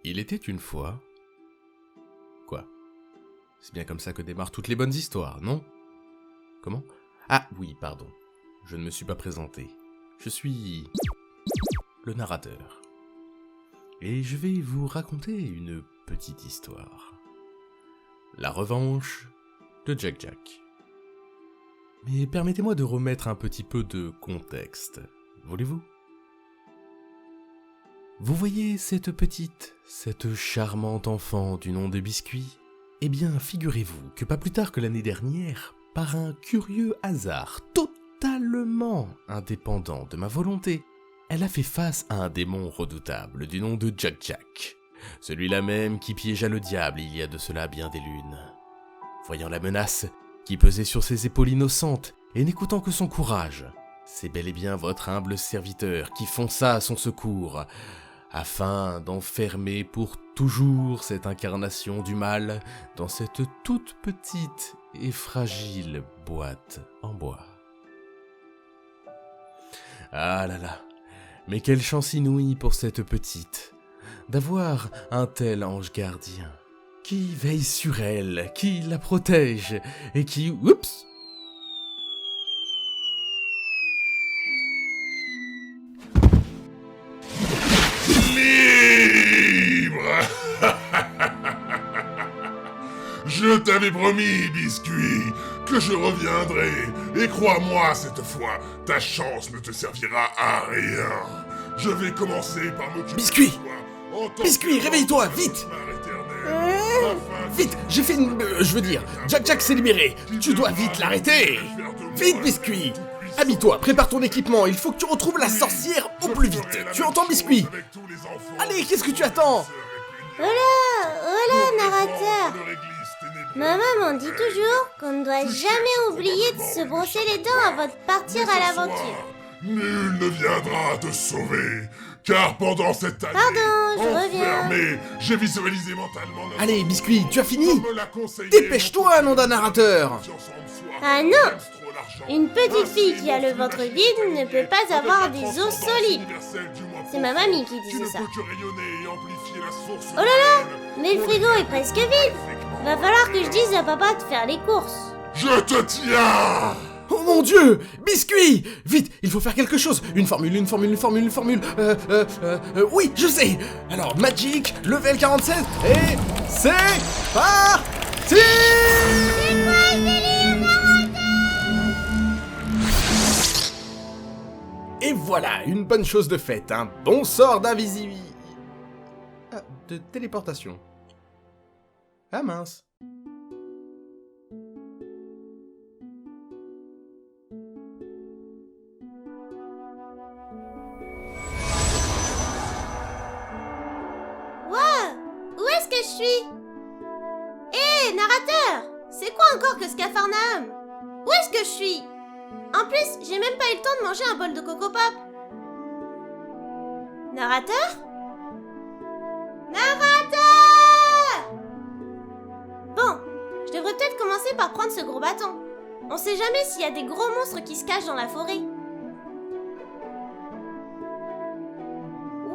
Il était une fois... Quoi? C'est bien comme ça que démarrent toutes les bonnes histoires, non? Comment? Ah oui, pardon. Je ne me suis pas présenté. Je suis... le narrateur. Et je vais vous raconter une petite histoire. La revanche de Jack Jack. Mais permettez-moi de remettre un petit peu de contexte. Voulez-vous? Vous voyez cette charmante enfant du nom de Biscuit? Eh bien, figurez-vous que pas plus tard que l'année dernière, par un curieux hasard totalement indépendant de ma volonté, elle a fait face à un démon redoutable du nom de Jack Jack. Celui-là même qui piégea le diable il y a de cela bien des lunes. Voyant la menace qui pesait sur ses épaules innocentes et n'écoutant que son courage, c'est bel et bien votre humble serviteur qui fonça à son secours, afin d'enfermer pour toujours cette incarnation du mal dans cette toute petite et fragile boîte en bois. Ah là là, mais quelle chance inouïe pour cette petite, d'avoir un tel ange gardien, qui veille sur elle, qui la protège, et qui... Oups! Libre. Je t'avais promis, Biscuit, que je reviendrai, et crois-moi cette fois, ta chance ne te servira à rien. Je vais commencer par m'occuper Biscuit! de toi, en tant Biscuit, que réveille-toi, roi vite! cauchemar éternel, afin que- Vite, j'ai fait une... je veux dire, Jack Jack s'est libéré, tu dois vite l'arrêter! Vite, Biscuit! Habille-toi, prépare ton équipement, il faut que tu retrouves la sorcière au plus vite, tu entends, Biscuit? Allez, qu'est-ce que tu attends? Hola, narrateur. Maman m'en dit toujours qu'on ne doit jamais oublier de se brosser les dents avant de partir à l'aventure. Nul ne viendra te sauver, car pendant cette année Pardon, je reviens. enfermé, j'ai visualisé mentalement notre Allez, Biscuit, tu as fini? comme me l'a conseillé Dépêche-toi, nom d'un narrateur! confiance en soi, Ah non! aime trop l'argent. Une petite Ainsi, fille qui a le mon ventre flux vide magique ne peut pas avec avoir la des os transcendance solides. universelle du moins C'est ma profond, mamie qui tu disait ne ça. peux que rayonner et amplifier la source Oh là là! réelle. Mais le frigo est presque vide. Va falloir que je dise à papa de faire les courses. Je te tiens! Oh mon Dieu! Biscuit! Vite, il faut faire quelque chose! Une formule... Oui, je sais! Alors, Magic, level 47, et... c'est... parti! Et voilà, une bonne chose de faite, un bon sort d'invisibilité... Ah, de téléportation. Ah mince. Où est-ce que je suis? Hé, narrateur! C'est quoi encore que ce Capharnaüm? Où est-ce que je suis? En plus, j'ai même pas eu le temps de manger un bol de Coco Pop. Narrateur? Narrateur! Bon, je devrais peut-être commencer par prendre ce gros bâton. On sait jamais s'il y a des gros monstres qui se cachent dans la forêt.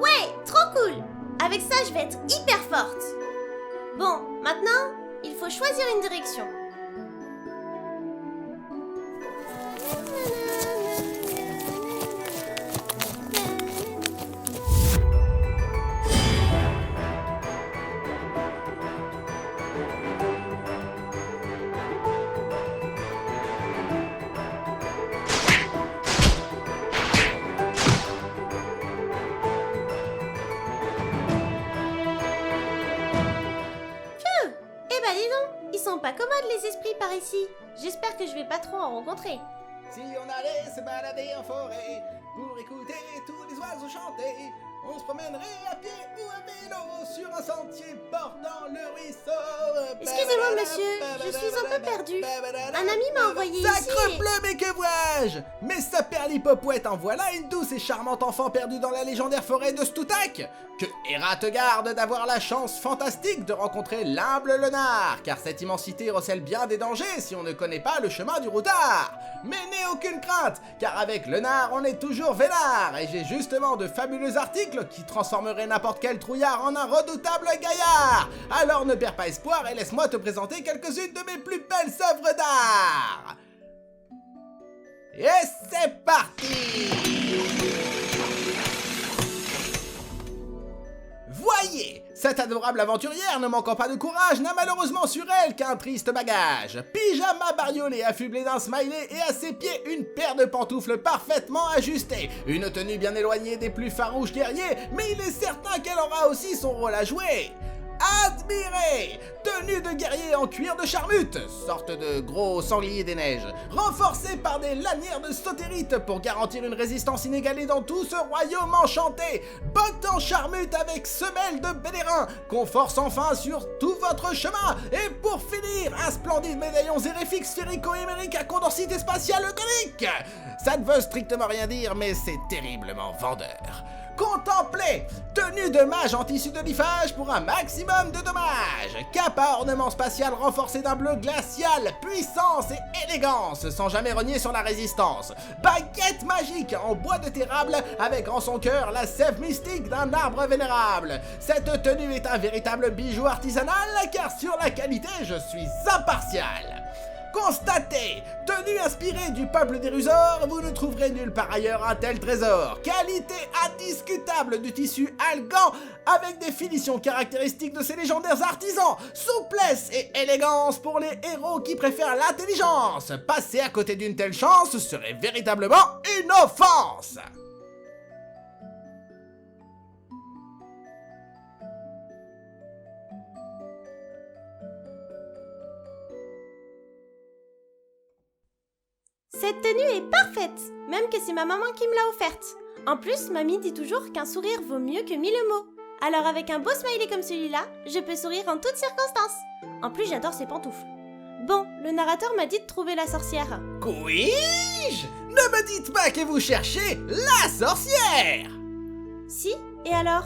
Ouais, trop cool! Avec ça, je vais être hyper forte. Bon, maintenant, il faut choisir une direction. Eh bah dis donc, ils sont pas commodes les esprits par ici. J'espère que je vais pas trop en rencontrer. Si on allait se balader en forêt pour écouter tous les oiseaux chanter, on se promènerait à pied ou à vélo sur un sentier portant le ruisseau. Excusez-moi monsieur, je suis un peu perdue. Un ami m'a envoyé ici Sacre et... bleu, mais que vois-je? Mais sa perlipopouette en voilà une douce et charmante enfant perdue dans la légendaire forêt de Stutak. Que Héra te garde d'avoir la chance fantastique de rencontrer l'humble Lenard, car cette immensité recèle bien des dangers si on ne connaît pas le chemin du routard. Mais n'aie aucune crainte, car avec Lenard on est toujours vénard, et j'ai justement de fabuleux articles cycle qui transformerait n'importe quel trouillard en un redoutable gaillard. Alors ne perds pas espoir et laisse-moi te présenter quelques-unes de mes plus belles œuvres d'art. Et c'est parti! Voyez, cette adorable aventurière, ne manquant pas de courage, n'a malheureusement sur elle qu'un triste bagage. Pyjama bariolé affublé d'un smiley et à ses pieds une paire de pantoufles parfaitement ajustées. Une tenue bien éloignée des plus farouches guerriers, mais il est certain qu'elle aura aussi son rôle à jouer. Admirez! Tenue de guerrier en cuir de charmute, sorte de gros sanglier des neiges, renforcée par des lanières de sautérite pour garantir une résistance inégalée dans tout ce royaume enchanté. Bottes en charmute avec semelles de bélérin, confort sans fin sur tout votre chemin. Et pour finir, un splendide médaillon zérifique sphérico-émérique à condensité spatiale eugonique. Ça ne veut strictement rien dire, mais c'est terriblement vendeur. Contemplez! Tenue de mage en tissu de lifage pour un maximum de dommages. Cape à ornement spatial renforcé d'un bleu glacial, puissance et élégance sans jamais renier sur la résistance. Baguette magique en bois de terrable avec en son cœur la sève mystique d'un arbre vénérable. Cette tenue est un véritable bijou artisanal car sur la qualité je suis impartial. Constatez, tenue inspirée du peuple des Rusors, vous ne trouverez nulle part ailleurs un tel trésor. Qualité indiscutable du tissu algan avec des finitions caractéristiques de ces légendaires artisans. Souplesse et élégance pour les héros qui préfèrent l'intelligence. Passer à côté d'une telle chance serait véritablement une offense. Cette tenue est parfaite, même que c'est ma maman qui me l'a offerte. En plus, mamie dit toujours qu'un sourire vaut mieux que 1000 mots. Alors avec un beau smiley comme celui-là, je peux sourire en toutes circonstances. En plus, j'adore ces pantoufles. Bon, le narrateur m'a dit de trouver la sorcière. Couis-je? Ne me dites pas que vous cherchez la sorcière! Si, et alors?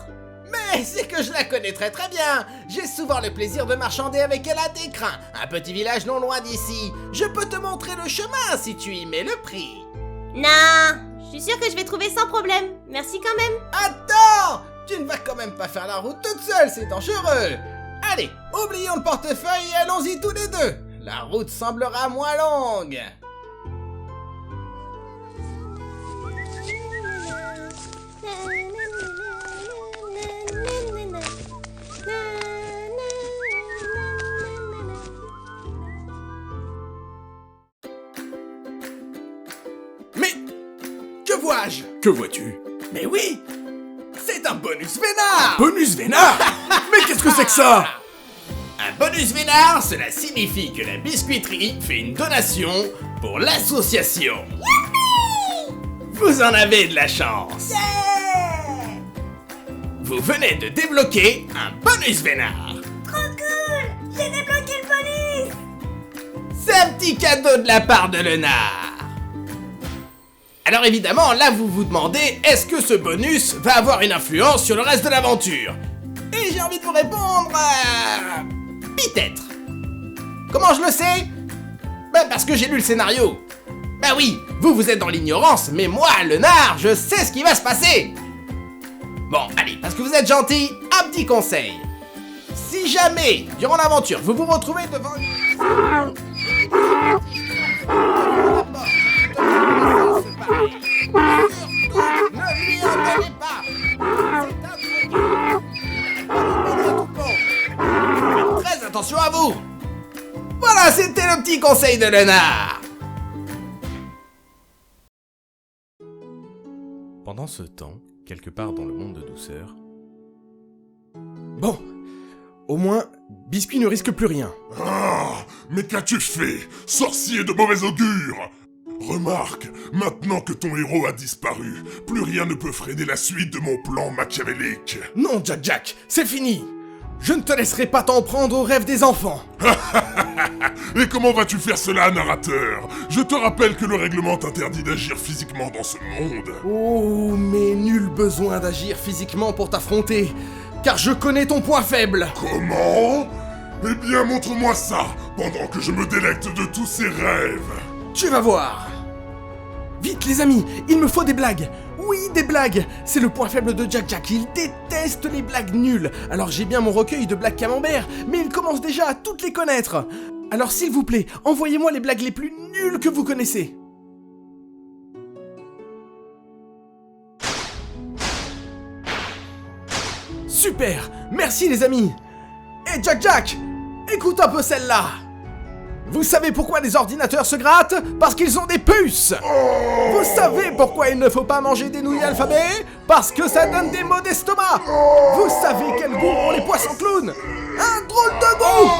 Mais c'est que je la connais très très bien. J'ai souvent le plaisir de marchander avec elle à Descrins, un petit village non loin d'ici. Je peux te montrer le chemin si tu y mets le prix. Non, je suis sûre que je vais trouver sans problème. Merci quand même. Attends! Tu ne vas quand même pas faire la route toute seule, c'est dangereux. Allez, oublions le portefeuille et allons-y tous les deux. La route semblera moins longue. Mais que vois-je? Que vois-tu? Mais oui, c'est un bonus vénard. Bonus vénard? Mais qu'est-ce que c'est que ça? Un bonus vénard, cela signifie que la biscuiterie fait une donation pour l'association. Vous en avez de la chance. Vous venez de débloquer un bonus vénard. Trop cool, j'ai débloqué le bonus. C'est un petit cadeau de la part de Lenard. Alors évidemment, là vous vous demandez, est-ce que ce bonus va avoir une influence sur le reste de l'aventure? Et j'ai envie de vous répondre... peut-être. Comment je le sais? Ben parce que j'ai lu le scénario. Ben oui, vous êtes dans l'ignorance, mais moi, Lenard, je sais ce qui va se passer. Bon, allez, parce que vous êtes gentil, un petit conseil. Si jamais, durant l'aventure, vous vous retrouvez devant une... Ne lui en donnez pas. Faites très attention à vous. Voilà, c'était le petit conseil de Lenard. Pendant ce temps, quelque part dans le monde de douceur... Bon, au moins, Biscuit ne risque plus rien. Ah, mais qu'as-tu fait, sorcier de mauvais augure? Remarque, maintenant que ton héros a disparu, plus rien ne peut freiner la suite de mon plan machiavélique. Non, Jack, c'est fini. Je ne te laisserai pas t'en prendre aux rêves des enfants. Et comment vas-tu faire cela, narrateur? Je te rappelle que le règlement t'interdit d'agir physiquement dans ce monde. Oh, mais nul besoin d'agir physiquement pour t'affronter, car je connais ton point faible. Comment? Eh bien, montre-moi ça, pendant que je me délecte de tous ces rêves. Tu vas voir. Vite les amis, il me faut des blagues. Oui, des blagues. C'est le point faible de Jack Jack, il déteste les blagues nulles. Alors j'ai bien mon recueil de blagues camembert, mais il commence déjà à toutes les connaître. Alors s'il vous plaît, envoyez-moi les blagues les plus nulles que vous connaissez. Super, merci les amis. Et Jack Jack, écoute un peu celle-là. Vous savez pourquoi les ordinateurs se grattent? Parce qu'ils ont des puces. Vous savez pourquoi il ne faut pas manger des nouilles alphabet? Parce que ça donne des maux d'estomac. Vous savez quel goût ont les poissons clowns? Un drôle de goût.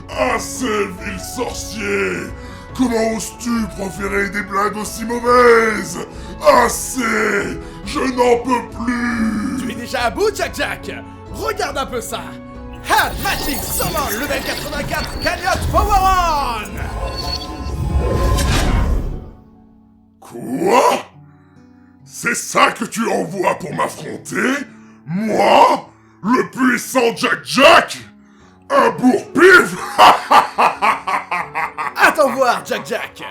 Assez, vil sorcier! Comment oses-tu proférer des blagues aussi mauvaises? Assez! Je n'en peux plus! Tu es déjà à bout, Jack Jack? Regarde un peu ça. Ha! Magic Summon level 84 Cagnotte Power On! Quoi? C'est ça que tu envoies pour m'affronter? Moi? Le puissant Jack Jack? Un bourre-pif? Attends voir, Jack Jack.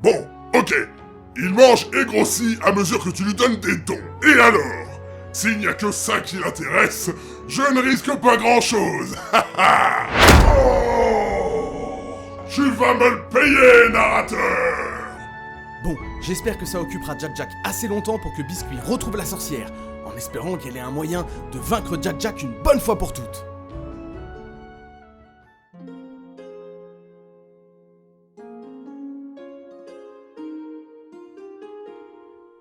Bon, ok. Il mange et grossit à mesure que tu lui donnes des dons. Et alors? S'il n'y a que ça qui l'intéresse, je ne risque pas grand-chose. Oh, tu vas me le payer, narrateur! Bon, j'espère que ça occupera Jack Jack assez longtemps pour que Biscuit retrouve la sorcière, en espérant qu'elle ait un moyen de vaincre Jack Jack une bonne fois pour toutes.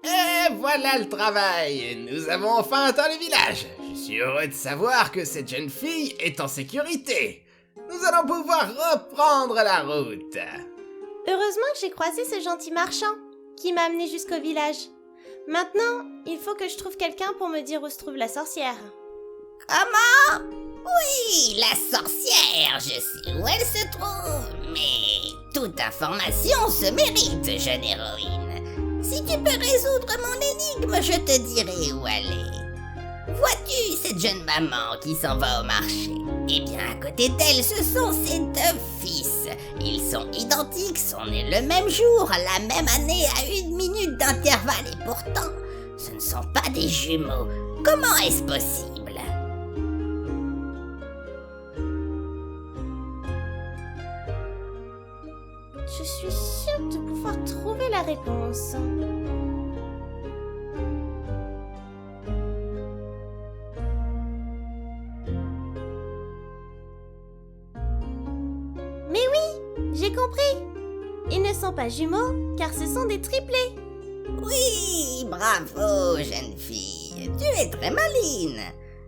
Et voilà le travail. Nous avons enfin atteint le village. Je suis heureux de savoir que cette jeune fille est en sécurité. Nous allons pouvoir reprendre la route. Heureusement que j'ai croisé ce gentil marchand qui m'a amené jusqu'au village. Maintenant, il faut que je trouve quelqu'un pour me dire où se trouve la sorcière. Comment? Oui, la sorcière, je sais où elle se trouve, mais toute information se mérite, jeune héroïne. Si tu peux résoudre mon énigme, je te dirai où aller. Vois-tu cette jeune maman qui s'en va au marché? Eh bien, à côté d'elle, ce sont ses deux fils. Ils sont identiques, sont nés le même jour, la même année, à 1 minute d'intervalle, et pourtant, ce ne sont pas des jumeaux. Comment est-ce possible? Je suis sûre de pouvoir trouver la réponse. Mais oui, j'ai compris. Ils ne sont pas jumeaux, car ce sont des triplés. Oui, bravo, jeune fille. Tu es très maline.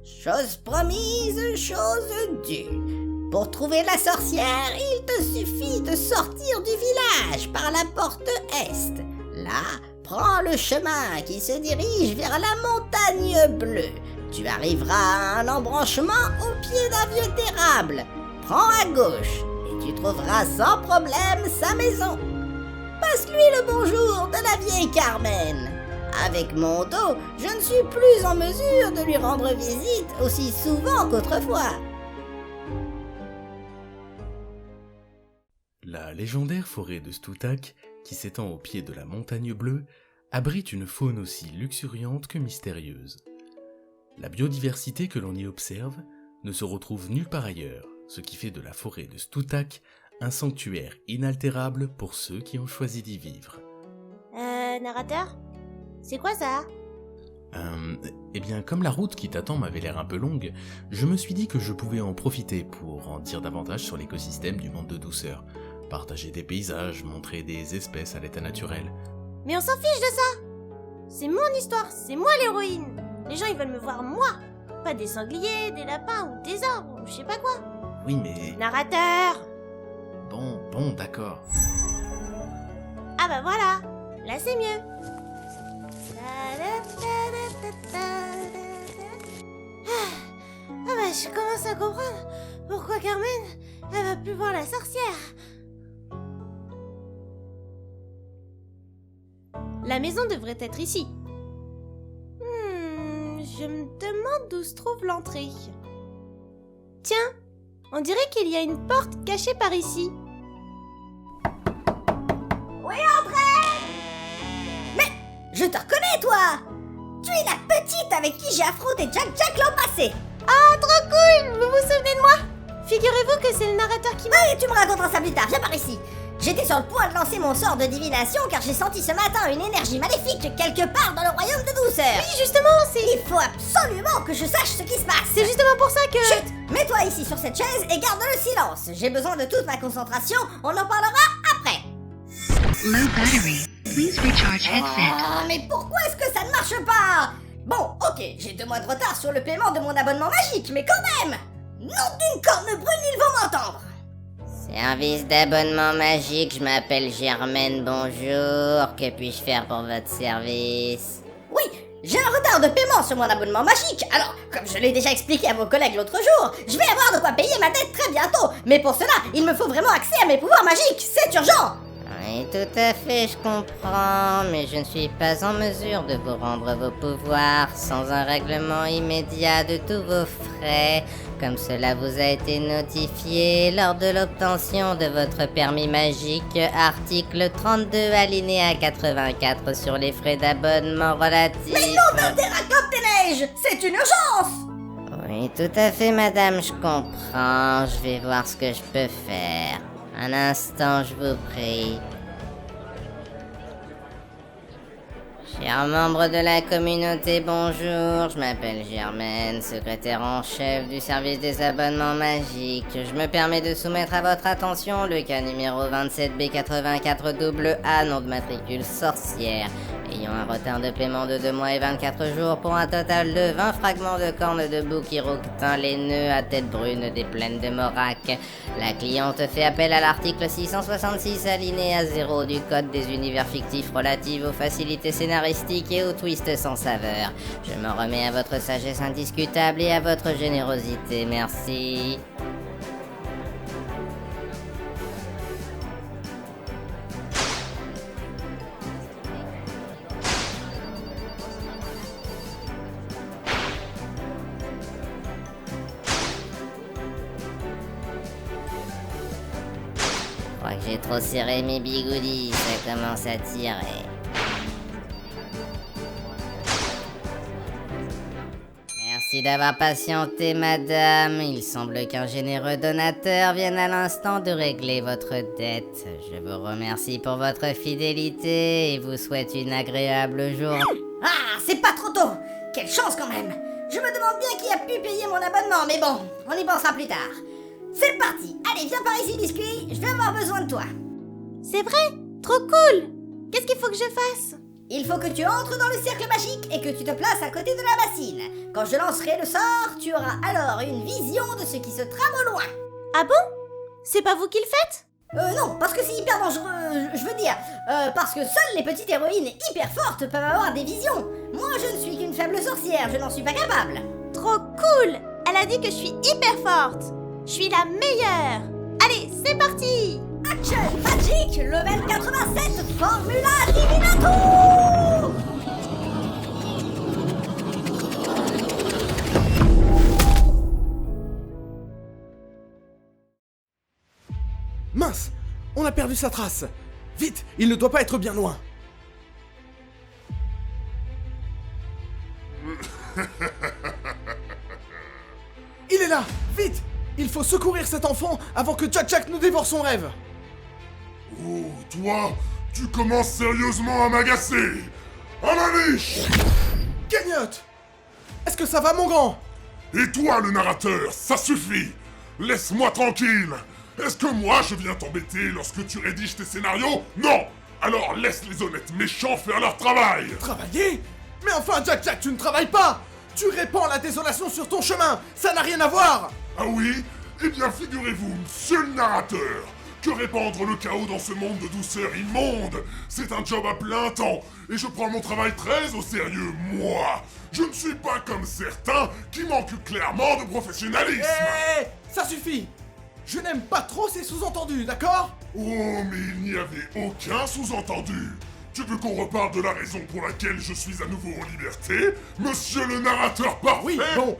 Chose promise, chose due. Pour trouver la sorcière, il te suffit de sortir du village par la porte est. Là, prends le chemin qui se dirige vers la montagne bleue. Tu arriveras à un embranchement au pied d'un vieux érable. Prends à gauche et tu trouveras sans problème sa maison. Passe-lui le bonjour de la vieille Carmen. Avec mon dos, je ne suis plus en mesure de lui rendre visite aussi souvent qu'autrefois. La légendaire forêt de Stutak, qui s'étend au pied de la montagne bleue, abrite une faune aussi luxuriante que mystérieuse. La biodiversité que l'on y observe ne se retrouve nulle part ailleurs, ce qui fait de la forêt de Stutak un sanctuaire inaltérable pour ceux qui ont choisi d'y vivre. Narrateur? C'est quoi ça? Eh bien, comme la route qui t'attend m'avait l'air un peu longue, je me suis dit que je pouvais en profiter pour en dire davantage sur l'écosystème du monde de douceur, partager des paysages, montrer des espèces à l'état naturel. Mais on s'en fiche de ça! C'est mon histoire, c'est moi l'héroïne! Les gens ils veulent me voir moi! Pas des sangliers, des lapins ou des arbres ou je sais pas quoi! Oui, mais... Narrateur! Bon, d'accord. Ah bah voilà! Là c'est mieux! Ah bah je commence à comprendre pourquoi Carmen, elle va plus voir la sorcière! La maison devrait être ici. Je me demande où se trouve l'entrée. Tiens, on dirait qu'il y a une porte cachée par ici. Je te reconnais, toi! Tu es la petite avec qui j'ai affronté Jack l'an passé! Ah, trop cool! Vous vous souvenez de moi? Figurez-vous que c'est le narrateur qui m'a... Ouais, tu me raconteras ça plus tard, viens par ici! J'étais sur le point de lancer mon sort de divination car j'ai senti ce matin une énergie maléfique quelque part dans le royaume de douceur! Oui, justement, c'est... Il faut absolument que je sache ce qui se passe! C'est justement pour ça que... Chut! Mets-toi ici sur cette chaise et garde le silence! J'ai besoin de toute ma concentration, on en parlera après! Low battery. Please recharge headset. Ah, mais pourquoi est-ce que ça ne marche pas? Bon, ok, j'ai 2 mois de retard sur le paiement de mon abonnement magique, mais quand même! Nom d'une corne brune, ils vont m'entendre! Service d'abonnement magique, je m'appelle Germaine, bonjour. Que puis-je faire pour votre service? Oui, j'ai un retard de paiement sur mon abonnement magique, alors, comme je l'ai déjà expliqué à vos collègues l'autre jour, je vais avoir de quoi payer ma dette très bientôt, mais pour cela, il me faut vraiment accès à mes pouvoirs magiques, c'est urgent! Oui, tout à fait, je comprends, mais je ne suis pas en mesure de vous rendre vos pouvoirs sans un règlement immédiat de tous vos frais, comme cela vous a été notifié lors de l'obtention de votre permis magique, article 32 alinéa 84 sur les frais d'abonnement relatifs... Mais non d'Interacop des Neiges, c'est une urgence! Oui, tout à fait, madame, je comprends, je vais voir ce que je peux faire. Un instant, je vous prie. Chers membres de la communauté, bonjour, je m'appelle Germaine, secrétaire en chef du service des abonnements magiques. Je me permets de soumettre à votre attention le cas numéro 27B84AA, nom de matricule sorcière, ayant un retard de paiement de 2 mois et 24 jours pour un total de 20 fragments de cornes de bouc qui rouquetin les nœuds à tête brune des plaines de Morac. La cliente fait appel à l'article 666 alinéa 0 du Code des univers fictifs relatifs aux facilités scénaristiques et aux twists sans saveur. Je m'en remets à votre sagesse indiscutable et à votre générosité, merci. Je crois que j'ai trop serré mes bigoudis, ça commence à tirer. Merci d'avoir patienté, madame. Il semble qu'un généreux donateur vienne à l'instant de régler votre dette. Je vous remercie pour votre fidélité et vous souhaite une agréable journée. Ah, c'est pas trop tôt! Quelle chance quand même! Je me demande bien qui a pu payer mon abonnement, mais bon, on y pensera plus tard. C'est parti! Allez, viens par ici, biscuit, je vais avoir besoin de toi. C'est vrai? Trop cool! Qu'est-ce qu'il faut que je fasse? Il faut que tu entres dans le cercle magique et que tu te places à côté de la bassine. Quand je lancerai le sort, tu auras alors une vision de ce qui se trame au loin. Ah bon? C'est pas vous qui le faites? Non, parce que c'est hyper dangereux, je veux dire, parce que seules les petites héroïnes hyper fortes peuvent avoir des visions. Moi, je ne suis qu'une faible sorcière, je n'en suis pas capable. Trop cool! Elle a dit que je suis hyper forte! Je suis la meilleure! Allez, c'est parti! Action Magic, level 87, Formula Divinato! Mince! On a perdu sa trace! Vite! Il ne doit pas être bien loin! Il est là! Vite! Il faut secourir cet enfant avant que Jack nous dévore son rêve! Oh, toi, tu commences sérieusement à m'agacer! À la niche! Gagnotte! Est-ce que ça va, mon grand? Et toi, le narrateur, ça suffit! Laisse-moi tranquille! Est-ce que moi, je viens t'embêter lorsque tu rédiges tes scénarios? Non! Alors laisse les honnêtes méchants faire leur travail! Travailler? Mais enfin, Jack, tu ne travailles pas! Tu répands la désolation sur ton chemin! Ça n'a rien à voir! Ah oui? Eh bien, figurez-vous, monsieur le narrateur, que répandre le chaos dans ce monde de douceur immonde, c'est un job à plein temps, et je prends mon travail très au sérieux, moi. Je ne suis pas comme certains qui manquent clairement de professionnalisme. Hé! Ça suffit! Je n'aime pas trop ces sous-entendus, d'accord? Oh, mais il n'y avait aucun sous-entendu. Tu veux qu'on reparle de la raison pour laquelle je suis à nouveau en liberté, monsieur le narrateur parfait? Oui, bon,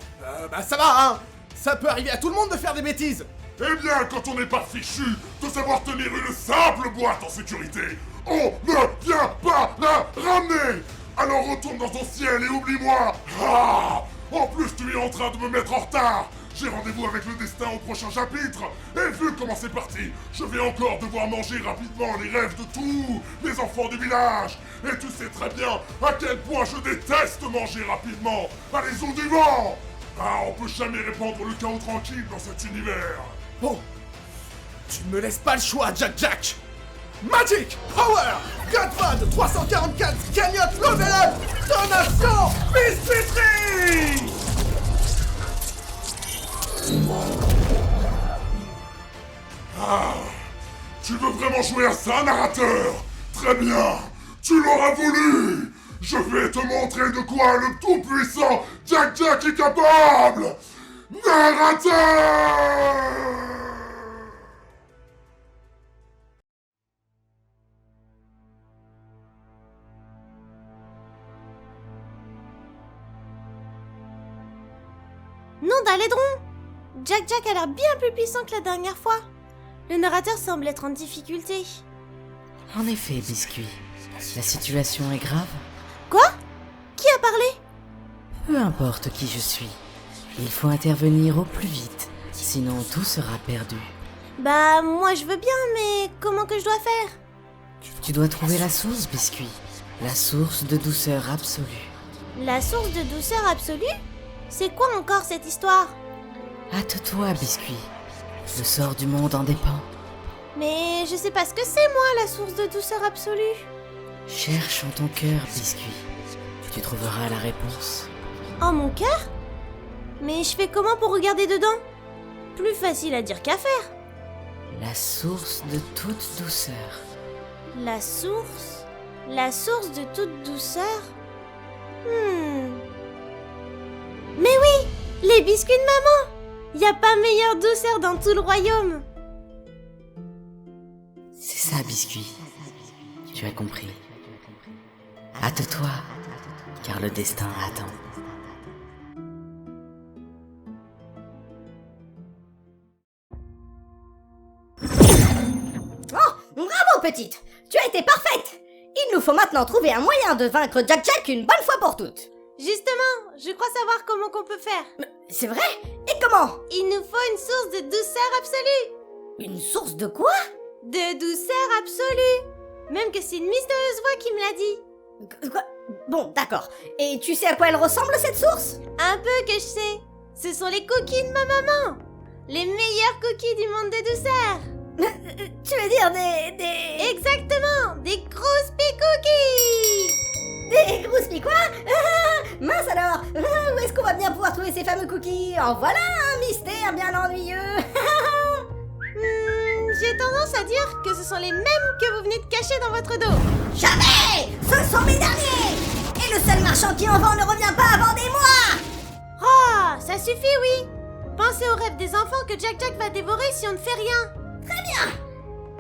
ça va, hein! Ça peut arriver à tout le monde de faire des bêtises! Eh bien, quand on n'est pas fichu de savoir tenir une simple boîte en sécurité, on ne vient pas la ramener! Alors retourne dans ton ciel et oublie-moi. Ah! En plus, tu es en train de me mettre en retard. J'ai rendez-vous avec le destin au prochain chapitre. Et vu comment c'est parti, je vais encore devoir manger rapidement les rêves de tous les enfants du village. Et tu sais très bien à quel point je déteste manger rapidement. Allez, eaux du vent. Ah, on peut jamais répandre le chaos tranquille dans cet univers. Bon, tu ne me laisses pas le choix, Jack. Magic, Power, Godfad 344, cagnotte level up, donation, biscuiterie. Ah, tu veux vraiment jouer à ça, narrateur? Très bien, tu l'auras voulu. Je vais te montrer de quoi le tout-puissant Jack est capable. Narrateur! Non d'Alédron! Jack a l'air bien plus puissant que la dernière fois. Le narrateur semble être en difficulté. En effet, Biscuit. La situation est grave. Quoi? Qui a parlé? Peu importe qui je suis. Il faut intervenir au plus vite. Sinon tout sera perdu. Bah, moi je veux bien, mais comment que je dois faire? Tu dois trouver la source, Biscuit. La source de douceur absolue. La source de douceur absolue? C'est quoi encore cette histoire? Hâte-toi, Biscuit. Le sort du monde en dépend. Mais je sais pas ce que c'est, moi, la source de douceur absolue. Cherche en ton cœur, Biscuit. Tu trouveras la réponse. En mon cœur? Mais je fais comment pour regarder dedans? Plus facile à dire qu'à faire. La source de toute douceur. La source de toute douceur? Mais oui, les biscuits de maman! Y a pas meilleure douceur dans tout le royaume. C'est ça, Biscuit. Tu as compris. Hâte-toi, car le destin attend. Oh, bravo petite. Tu as été parfaite. Il nous faut maintenant trouver un moyen de vaincre Jack une bonne fois pour toutes. Justement, je crois savoir comment qu'on peut faire. C'est vrai? Et comment? Il nous faut une source de douceur absolue. Une source de quoi? De douceur absolue. Même que c'est une mystérieuse voix qui me l'a dit. Quoi? Bon, d'accord. Et tu sais à quoi elle ressemble cette source? Un peu que je sais. Ce sont les cookies de ma maman. Les meilleurs cookies du monde de douceur. Tu veux dire des... Exactement, des Crispy Cookies. Des Crispy quoi? Mince alors. Où est-ce qu'on va bien pouvoir trouver ces fameux cookies? En voilà un mystère bien ennuyeux. J'ai tendance à dire que ce sont les mêmes que vous venez de cacher dans votre dos. Jamais! Ce sont mes derniers! Et le seul marchand qui en vend ne revient pas avant des mois! Oh, ça suffit, oui. Pensez aux rêves des enfants que Jack va dévorer si on ne fait rien. Très bien!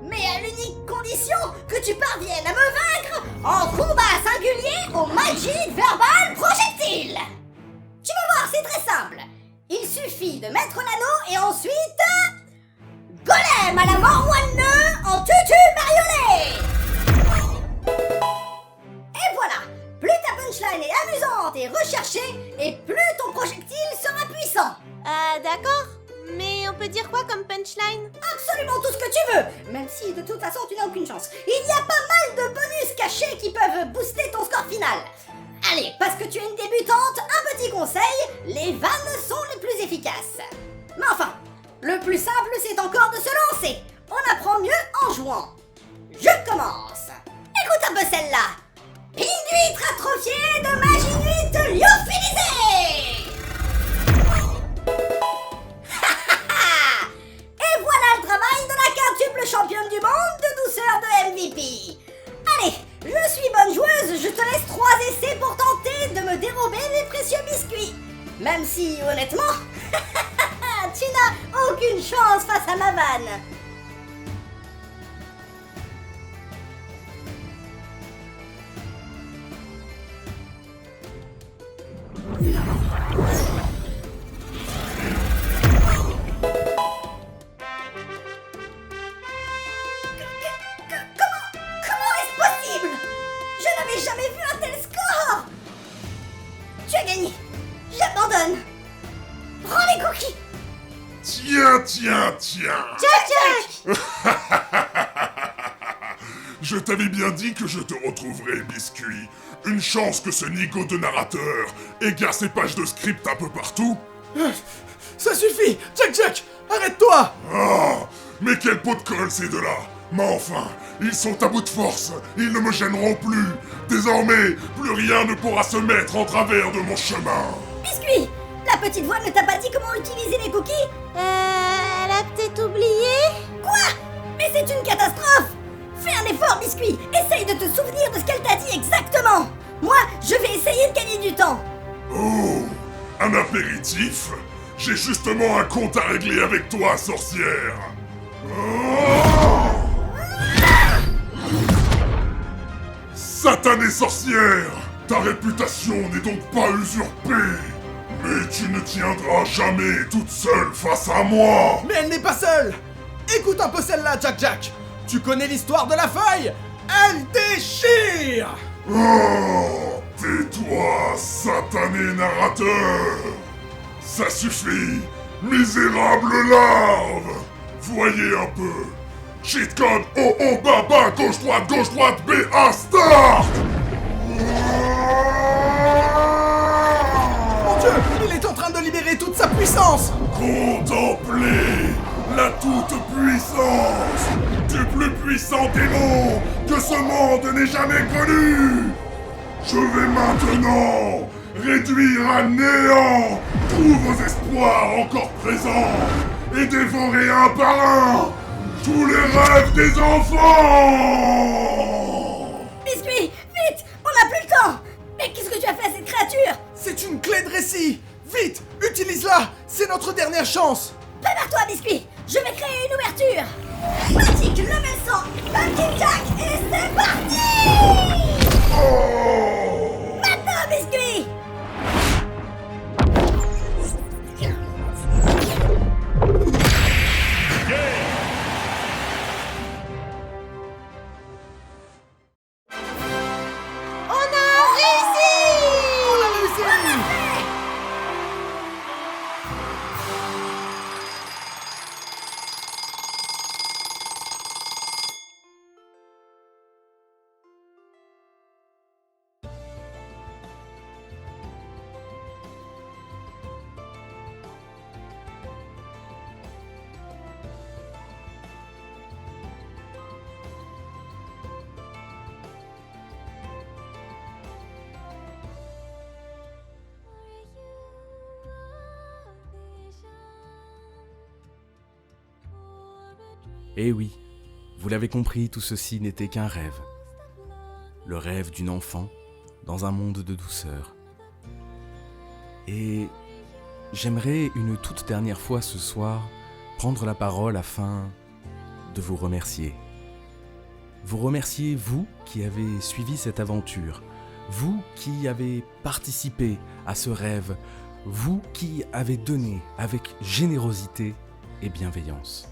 Mais à l'unique condition que tu parviennes à me vaincre en combat singulier au Magic Verbal Projectile! Tu vas voir, c'est très simple. Il suffit de mettre l'anneau et ensuite... Golem à la mort moelleux en tutu marionné! Et voilà! Plus ta punchline est amusante et recherchée, et plus ton projectile sera puissant! D'accord. Mais on peut dire quoi comme punchline? Absolument tout ce que tu veux! Même si de toute façon tu n'as aucune chance. Il y a pas mal de bonus cachés qui peuvent booster ton score final. Allez, parce que tu es une débutante, un petit conseil, les vannes sont les plus efficaces. Mais enfin, le plus simple c'est encore de se lancer. On apprend mieux en jouant. Je commence. Écoute un peu celle-là. Pinduite atrophiée de magie nuite lyophilisée. Et voilà le travail de la quintuple championne du monde de douceur de MVP. Allez, je suis bonne joueuse, je te laisse 3 essais pour tenter de me dérober mes précieux biscuits. Même si, honnêtement, tu n'as aucune chance face à ma vanne. Comment est-ce possible? Je n'avais jamais vu un tel score! Tu as gagné. J'abandonne. Prends les cookies. Tiens. Jack! Je t'avais bien dit que je te retrouverais, Biscuit. Une chance que ce nigo de narrateur égare ses pages de script un peu partout. Ça suffit! Jack! Arrête-toi! Ah, mais quel pot de colle ces deux-là! Mais enfin, ils sont à bout de force, ils ne me gêneront plus. Désormais, plus rien ne pourra se mettre en travers de mon chemin. Biscuit, la petite voix ne t'a pas dit comment utiliser les cookies? Elle a peut-être oublié? Quoi? Mais c'est une catastrophe! Fais un effort, Biscuit. Essaye de te souvenir de ce qu'elle t'a dit exactement. Moi, je vais essayer de gagner du temps. Oh, un apéritif? J'ai justement un compte à régler avec toi, sorcière. Oh! Satanée sorcière! Ta réputation n'est donc pas usurpée. Mais tu ne tiendras jamais toute seule face à moi. Mais elle n'est pas seule! Écoute un peu celle-là, Jack! Tu connais l'histoire de la feuille? Elle déchire! Oh! Tais-toi, satané narrateur! Ça suffit, misérable larve! Voyez un peu. Cheat code OO baba, gauche droite, BA start! Mon Dieu! Il est en train de libérer toute sa puissance! Contemplez la toute-puissance du plus puissant démon que ce monde n'ait jamais connu! Je vais maintenant réduire à néant tous vos espoirs encore présents et dévorer un par un tous les rêves des enfants! Biscuit, vite, on n'a plus le temps. Mais qu'est-ce que tu as fait à cette créature? C'est une clé de récit! Vite! Utilise-la! C'est notre dernière chance! Prépare-toi, Biscuit. Je vais créer une ouverture. Magic level 100, Pumpkin Jack, et c'est parti! Oh! Maintenant, Biscuit! On a réussi! On a réussi! Eh oui, vous l'avez compris, tout ceci n'était qu'un rêve. Le rêve d'une enfant dans un monde de douceur. Et j'aimerais une toute dernière fois ce soir prendre la parole afin de vous remercier. Vous remercier, vous qui avez suivi cette aventure, vous qui avez participé à ce rêve, vous qui avez donné avec générosité et bienveillance.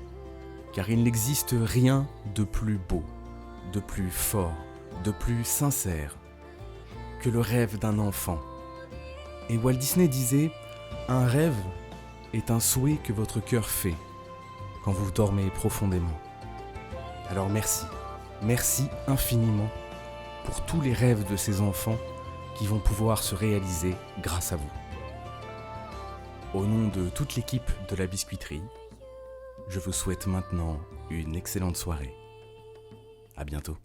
Car il n'existe rien de plus beau, de plus fort, de plus sincère que le rêve d'un enfant. Et Walt Disney disait, un rêve est un souhait que votre cœur fait quand vous dormez profondément. Alors merci, merci infiniment pour tous les rêves de ces enfants qui vont pouvoir se réaliser grâce à vous. Au nom de toute l'équipe de la biscuiterie, je vous souhaite maintenant une excellente soirée. À bientôt.